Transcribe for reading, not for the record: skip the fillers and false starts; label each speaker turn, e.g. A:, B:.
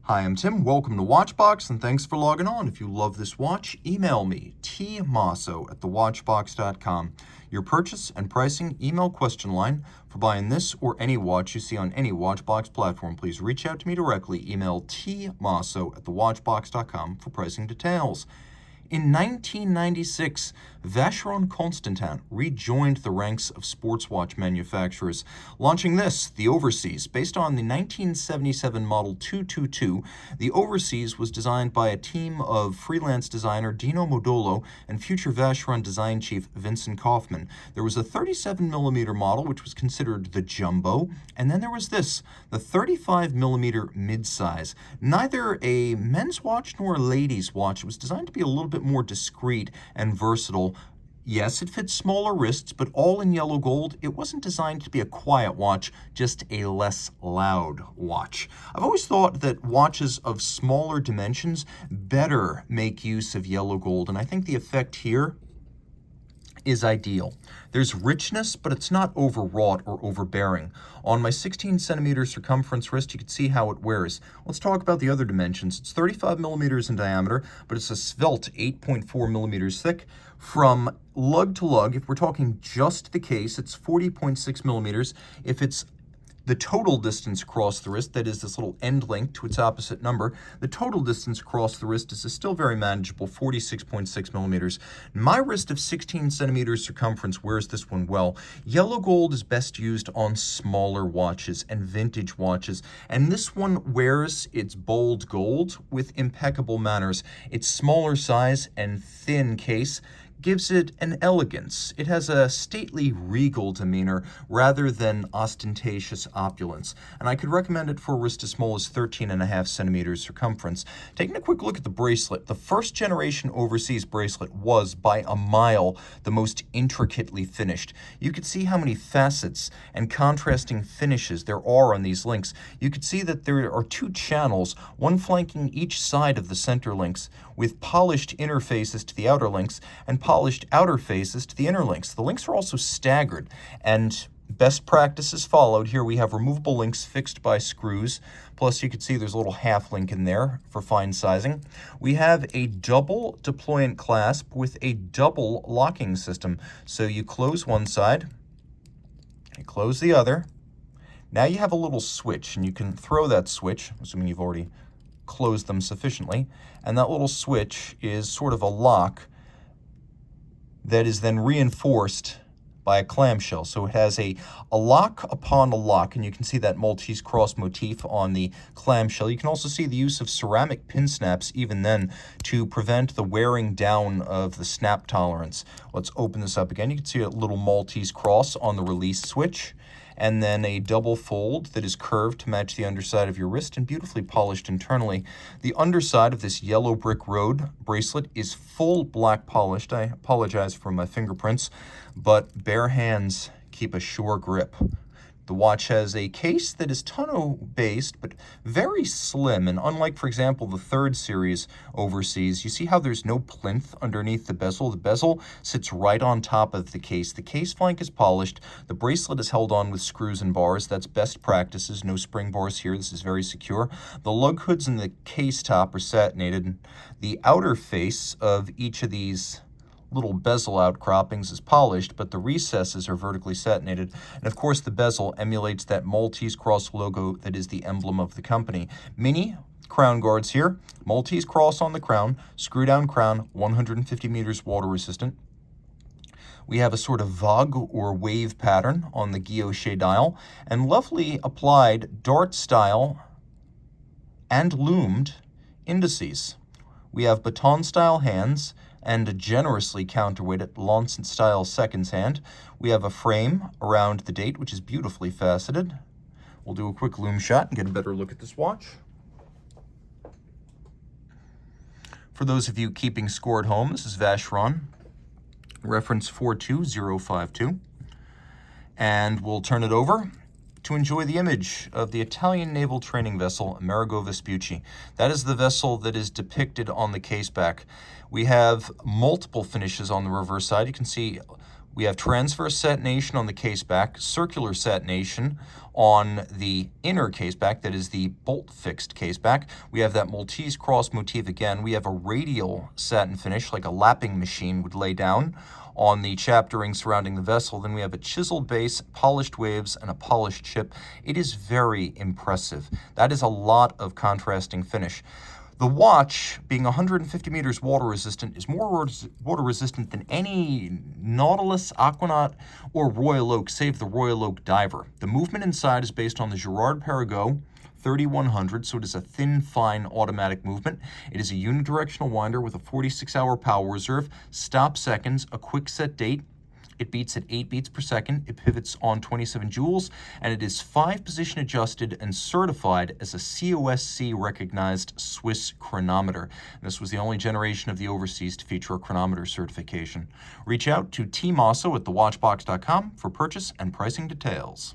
A: Hi, I'm Tim. Welcome to Watchbox, and thanks for logging on. If you love this watch, email me, tmosso@thewatchbox.com. Your purchase and pricing email question line for buying this or any watch you see on any Watchbox platform. Please reach out to me directly. Email tmosso@thewatchbox.com for pricing details. In 1996, Vacheron Constantin rejoined the ranks of sports watch manufacturers, launching this, the Overseas. Based on the 1977 model 222, the Overseas was designed by a team of freelance designer Dino Modolo and future Vacheron design chief Vincent Kaufman. There was a 37mm model, which was considered the jumbo, and then there was this, the 35mm midsize. Neither a men's watch nor a ladies' watch. It was designed to be a little bit more discreet and versatile. Yes, it fits smaller wrists, but all in yellow gold. It wasn't designed to be a quiet watch, just a less loud watch. I've always thought that watches of smaller dimensions better make use of yellow gold, and I think the effect here is ideal. There's richness, but it's not overwrought or overbearing. On my 16cm circumference wrist, you can see how it wears. Let's talk about the other dimensions. It's 35mm in diameter, but it's a svelte 8.4mm thick. From lug to lug, if we're talking just the case, it's 40.6mm. If it's the total distance across the wrist, that is this little end link to its opposite number, the total distance across the wrist is still very manageable, 46.6mm. My wrist of 16cm circumference wears this one well. Yellow gold is best used on smaller watches and vintage watches, and this one wears its bold gold with impeccable manners. Its smaller size and thin case gives it an elegance. It has a stately, regal demeanor rather than ostentatious opulence, and I could recommend it for a wrist as small as 13.5cm circumference. Taking a quick look at the bracelet, the first generation Overseas bracelet was, by a mile, the most intricately finished. You could see how many facets and contrasting finishes there are on these links. You could see that there are two channels, one flanking each side of the center links, with polished inner faces to the outer links and polished outer faces to the inner links. The links are also staggered, and best practices followed. Here we have removable links fixed by screws, plus you can see there's a little half link in there for fine sizing. We have a double deployant clasp with a double locking system. So you close one side, and close the other. Now you have a little switch, and you can throw that switch, assuming you've already closed them sufficiently, and that little switch is sort of a lock that is then reinforced by a clamshell. So it has a lock upon a lock, and you can see that Maltese cross motif on the clamshell. You can also see the use of ceramic pin snaps even then to prevent the wearing down of the snap tolerance. Let's open this up again. You can see a little Maltese cross on the release switch, and then a double fold that is curved to match the underside of your wrist and beautifully polished internally. The underside of this yellow brick road bracelet is full black polished. I apologize for my fingerprints, but bare hands keep a sure grip. The watch has a case that is tonneau-based, but very slim, and unlike, for example, the 3rd series Overseas, you see how there's no plinth underneath the bezel? The bezel sits right on top of the case. The case flank is polished. The bracelet is held on with screws and bars. That's best practices. No spring bars here. This is very secure. The lug hoods and the case top are satinated. The outer face of each of these little bezel outcroppings is polished, but the recesses are vertically satinated. And of course, the bezel emulates that Maltese cross logo that is the emblem of the company. Mini crown guards here, Maltese cross on the crown, screw down crown, 150 meters water resistant. We have a sort of vogue or wave pattern on the guilloche dial, and lovely applied dart style and loomed indices. We have baton style hands and a generously counterweighted Lancet-style seconds hand. We have a frame around the date, which is beautifully faceted. We'll do a quick loom shot and get a better look at this watch. For those of you keeping score at home, this is Vacheron, reference 42052. And we'll turn it over to enjoy the image of the Italian naval training vessel Amerigo Vespucci. That is the vessel that is depicted on the case back. We have multiple finishes on the reverse side. You can see We have transverse satination on the case back, circular satination on the inner case back, that is the bolt-fixed case back. We have that Maltese cross motif again. We have a radial satin finish, like a lapping machine would lay down on the chaptering surrounding the vessel. Then we have a chiseled base, polished waves, and a polished chip. It is very impressive. That is a lot of contrasting finish. The watch, being 150 meters water resistant, is more water resistant than any Nautilus, Aquanaut, or Royal Oak, save the Royal Oak Diver. The movement inside is based on the Girard-Perregaux 3100, so it is a thin, fine automatic movement. It is a unidirectional winder with a 46-hour power reserve, stop seconds, a quick set date. It beats at 8 beats per second, it pivots on 27 joules, and it is 5-position adjusted and certified as a COSC recognized Swiss chronometer. And this was the only generation of the Overseas to feature a chronometer certification. Reach out to Team Mosso at thewatchbox.com for purchase and pricing details.